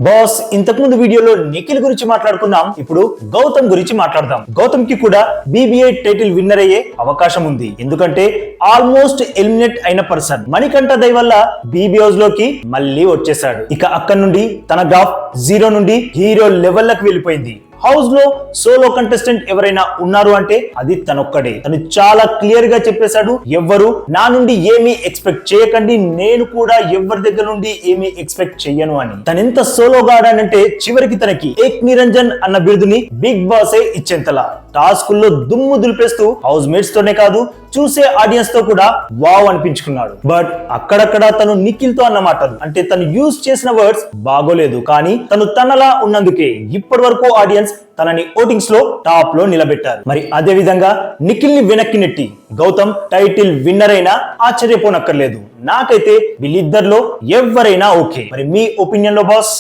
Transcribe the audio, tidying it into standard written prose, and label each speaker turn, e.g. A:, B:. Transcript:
A: Boss ఇంతకు ముందు వీడియోలో నిఖిల్ గురించి మాట్లాడుకున్నాం. ఇప్పుడు గౌతమ్ గురించి మాట్లాడదాం. గౌతమ్ కి కూడా BBA టైటిల్ విన్నర్ అయ్యే అవకాశం ఉంది. ఎందుకంటే ఆల్మోస్ట్ ఎలిమినేట్ అయిన పర్సన్ మణికంఠ దయ వల్ల BB హౌస్ లోకి మళ్ళీ వచ్చేసాడు. ఇక అక్కడ నుండి తన గ్రాఫ్ 0 నుండి హీరో లెవెల్ కి వెళ్ళిపోయింది. హౌస్ లో సోలో కంటెస్టెంట్ ఎవరైనా ఉన్నారు అంటే అది తనొక్కడే. తను చాలా క్లియర్ గా చెప్పేశాడు, ఎవ్వరు నా నుండి ఏమీ ఎక్స్పెక్ట్ చేయకండి, నేను కూడా ఎవరి దగ్గర నుండి ఏమీ ఎక్స్పెక్ట్ చెయ్యను అని. తనెంత సోలోగా ఆడానంటే చివరికి తనకి ఏక్ నిరంజన్ అన్న బిరుదుని బిగ్ బాస్ ఇచ్చేంతలా టాస్కుల్లో దుమ్ము దులిపేస్తూ హౌస్ మేట్స్ తోనే కాదు చూసే ఆడియన్స్ తో కూడా వావ్ అనిపించుకున్నాడు. బట్ అక్కడక్కడ తను నిఖిల్ తో అన్న మాటలు అంటే తను యూజ్ చేసిన వర్డ్స్ బాగోలేదు. కానీ తను తనలా ఉన్నందుకే ఇప్పటి వరకు ఆడియన్స్ తనని ఓటింగ్స్ లో టాప్ లో నిలబెట్టారు. మరి అదే విధంగా నిఖిల్ ని వెనక్కి నెట్టి గౌతమ్ టైటిల్ విన్నర్ అయినా ఆశ్చర్యపోనక్కర్లేదు. నాకైతే వీళ్ళిద్దరిలో ఎవరైనా ఓకే. మరి మీ ఒపీనియన్ లో బాస్?